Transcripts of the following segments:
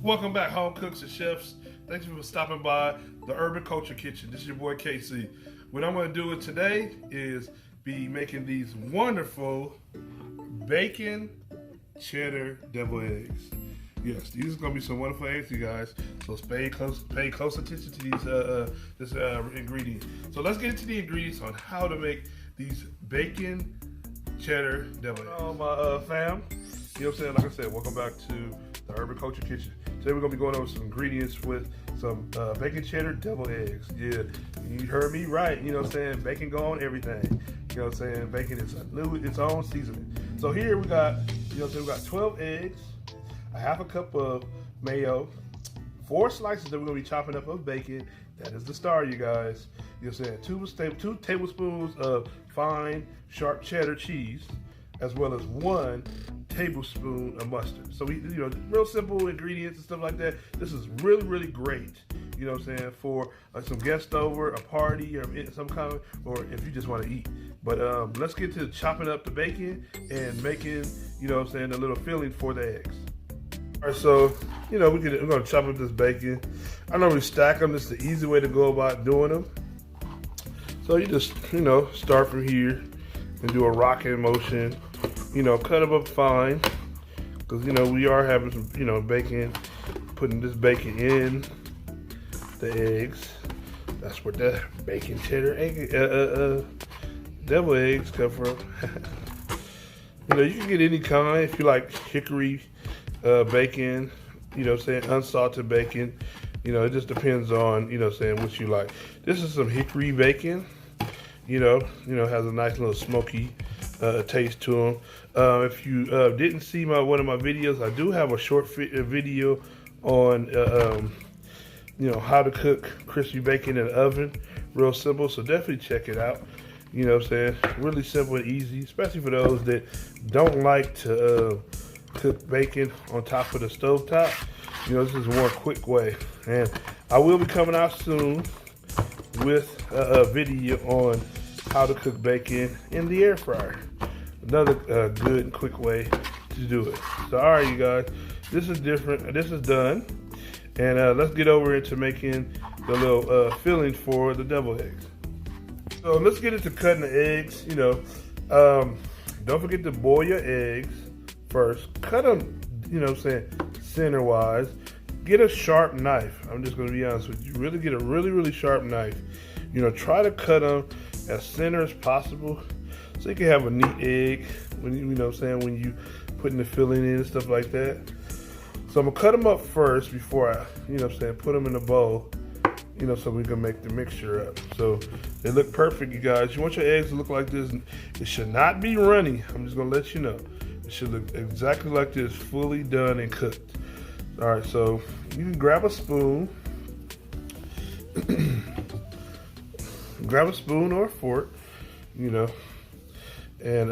Welcome back, home cooks and chefs. Thanks for stopping by the Urban Culture Kitchen. This is your boy KC. What I'm going to do today is be making these wonderful bacon cheddar deviled eggs. Yes, these are going to be some wonderful eggs, you guys. So pay close attention to these ingredients. So let's get into the ingredients on how to make these bacon cheddar deviled eggs. Oh, my fam. You know what I'm saying? Like I said, welcome back to the Urban Culture Kitchen. Today we're going to be going over some ingredients with some bacon cheddar deviled eggs. Yeah, you heard me right. You know what I'm saying? Bacon go on everything. You know what I'm saying? Bacon is its own seasoning. So here we got, you know what I'm saying, we got 12 eggs, a half a cup of mayo, 4 slices that we're going to be chopping up of bacon. That is the star, you guys. You know what I'm saying? 2 tablespoons of fine, sharp cheddar cheese, as well as 1 tablespoon of mustard. So we, you know, real simple ingredients and stuff like that. This is really, really great. You know what I'm saying, for some guests over, a party, or some kind of, or if you just want to eat. But let's get to chopping up the bacon and making, you know what I'm saying, a little filling for the eggs. All right, so, you know, we're gonna chop up this bacon. I normally stack them. This is the easy way to go about doing them. So you just, you know, start from here and do a rocking motion. You know, cut them up fine, because, you know, we are having some, you know, bacon, putting this bacon in the eggs. That's where the bacon cheddar egg, devil eggs come from. You know, you can get any kind. If you like hickory bacon, you know what I'm saying, unsalted bacon, you know, it just depends on, you know what I'm saying, what you like. This is some hickory bacon, you know, has a nice little smoky taste to them. If you didn't see one of my videos, I do have a short video on you know, how to cook crispy bacon in the oven. Real simple, so definitely check it out. You know what I'm saying? Really simple and easy, especially for those that don't like to cook bacon on top of the stovetop. You know, this is one quick way. And I will be coming out soon with a video on how to cook bacon in the air fryer. Another good and quick way to do it. So, all right, you guys, this is different. This is done. And let's get over into making the little filling for the deviled eggs. So let's get into cutting the eggs. You know, don't forget to boil your eggs first. Cut them, you know what I'm saying, center-wise. Get a sharp knife. I'm just going to be honest with you. Really get a really sharp knife. You know, try to cut them as center as possible, so you can have a neat egg when you know what I'm saying, when you putting the filling in and stuff like that. So I'm gonna cut them up first before I, you know what I'm saying, put them in a bowl, you know, so we can make the mixture up. So they look perfect, you guys. You want your eggs to look like this. It should not be runny. I'm just gonna let you know. It should look exactly like this, fully done and cooked. All right, so you can grab a spoon. Grab a spoon or a fork, you know, and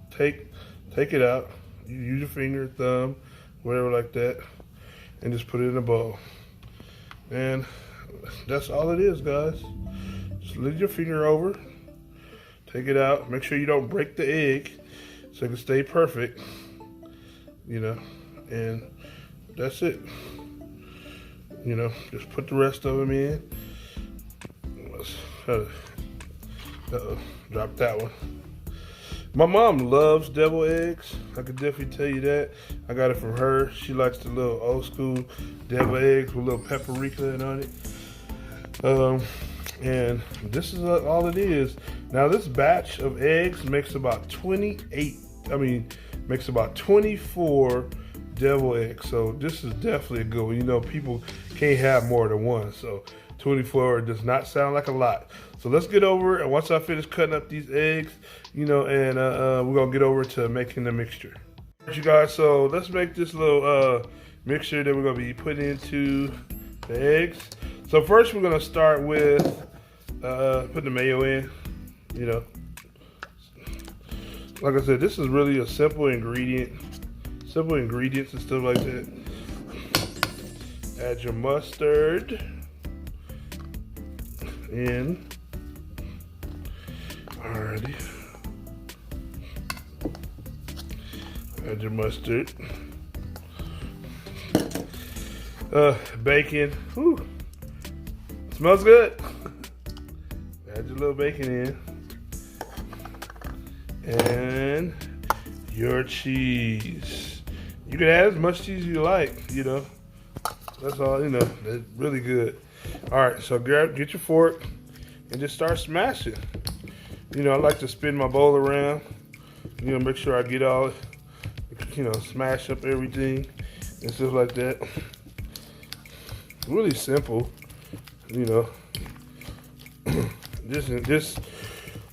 take it out. You use your finger, thumb, whatever like that, and just put it in a bowl. And that's all it is, guys. Just leave your finger over, take it out. Make sure you don't break the egg, so it can stay perfect, you know, and that's it. You know, just put the rest of them in. Drop that one. My mom loves deviled eggs. I could definitely tell you that. I got it from her. She likes the little old school deviled eggs with a little paprika on it. And this is all it is. Now this batch of eggs makes about 24 deviled eggs. So this is definitely a good one. You know, people can't have more than one. So 24 does not sound like a lot. So let's get over, and once I finish cutting up these eggs, you know, and we're gonna get over to making the mixture. All right, you guys, so let's make this little mixture that we're gonna be putting into the eggs. So first we're gonna start with putting the mayo in, you know. Like I said, this is really a simple ingredients and stuff like that. Add your mustard in. Alrighty. Add your mustard. bacon. Whew. Smells good. Add your little bacon in. And your cheese. You can add as much cheese as you like, you know. That's all, you know, it's really good. All right, so get your fork and just start smashing. You know, I like to spin my bowl around, you know, make sure I get all, you know, smash up everything and stuff like that. Really simple, you know. This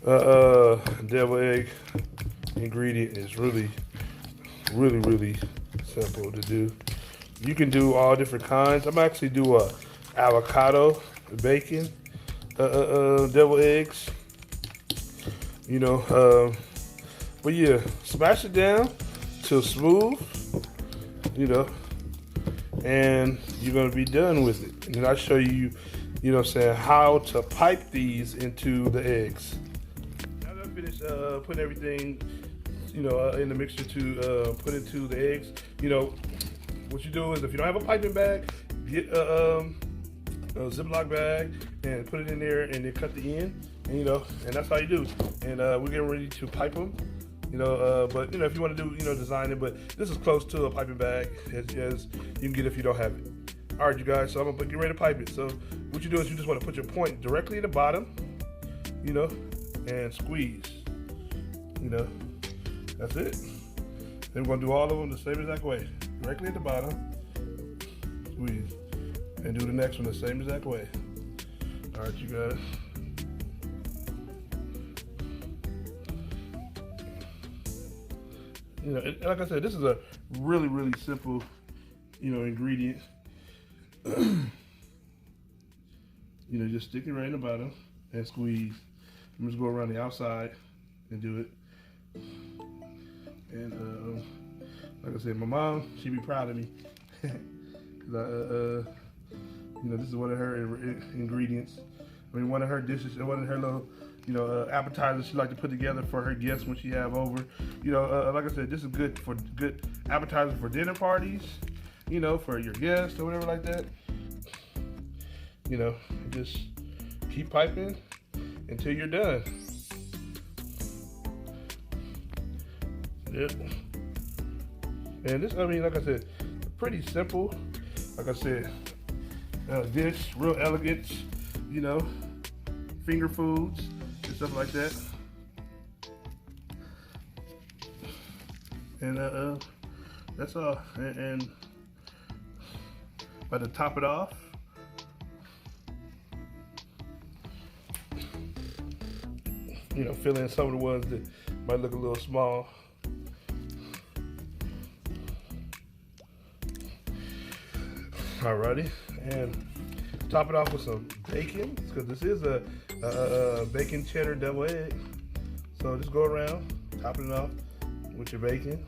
devil egg ingredient is really simple to do. You can do all different kinds. I'm actually do a avocado, bacon, devil eggs. You know, but yeah, smash it down till smooth. You know, and you're gonna be done with it. And then I'll show you, you know what I'm saying, how to pipe these into the eggs. Now that I finished putting everything, you know, in the mixture to put into the eggs, you know, what you do is if you don't have a piping bag, get a Ziploc bag and put it in there and then cut the end, and you know, and that's how you do. And we're getting ready to pipe them, you know, but you know, if you want to do, you know, design it, but this is close to a piping bag as you can get if you don't have it. All right, you guys, so I'm gonna get ready to pipe it. So what you do is you just want to put your point directly at the bottom, you know, and squeeze, you know, that's it. Then we're gonna do all of them the same exact way. Directly at the bottom, squeeze, and do the next one the same exact way. All right, you guys. You know, like I said, this is a really simple, you know, ingredient. You know, just stick it right in the bottom and squeeze. I'm just go around the outside and do it. And like I said, my mom, she'd be proud of me. Cause you know, this is one of her ingredients. I mean, one of her dishes, one of her little, you know, appetizers she like to put together for her guests when she have over. You know, like I said, this is good for good appetizer for dinner parties. You know, for your guests or whatever like that. You know, just keep piping until you're done. Yep. And this, I mean, like I said, pretty simple. Like I said, dish, real elegant, you know, finger foods and stuff like that. And that's all. And to top it off, you know, fill in some of the ones that might look a little small. Alrighty, and top it off with some bacon, because this is a bacon cheddar double egg. So just go around, topping it off with your bacon.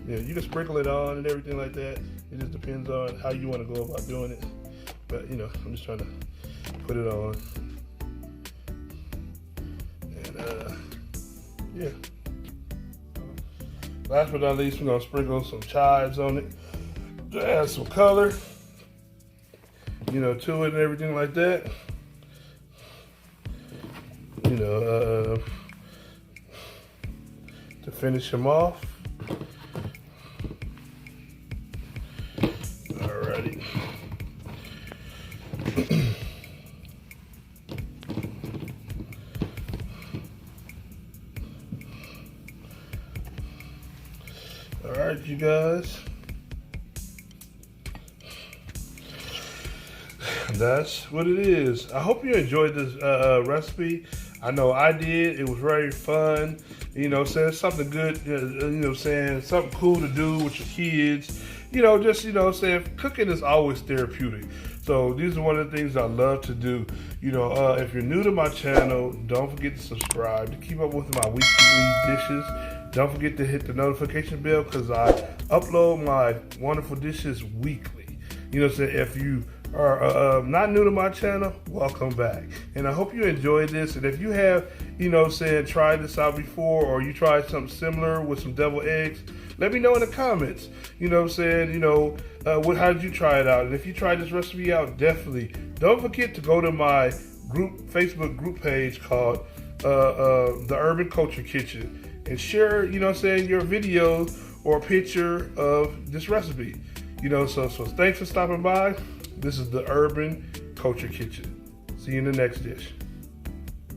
Yeah, you can sprinkle it on and everything like that. It just depends on how you want to go about doing it. But you know, I'm just trying to put it on. And yeah. Last but not least, we're gonna sprinkle some chives on it to add some color, you know, to it and everything like that. You know, to finish them off. Alrighty. Alright, you guys. That's what it is. I hope you enjoyed this recipe. I know I did. It was very fun. You know, saying something good, you know, saying something cool to do with your kids. You know, just, you know, saying cooking is always therapeutic. So these are one of the things I love to do. You know, if you're new to my channel, don't forget to subscribe to keep up with my weekly dishes. Don't forget to hit the notification bell because I upload my wonderful dishes weekly. You know, so if you are not new to my channel, welcome back. And I hope you enjoyed this. And if you have, tried this out before, or you tried something similar with some deviled eggs, let me know in the comments. How did you try it out? And if you tried this recipe out, definitely don't forget to go to my Facebook group page called The Urban Culture Kitchen and share, your video or picture of this recipe. So thanks for stopping by. This is The Urban Culture Kitchen. See you in the next dish.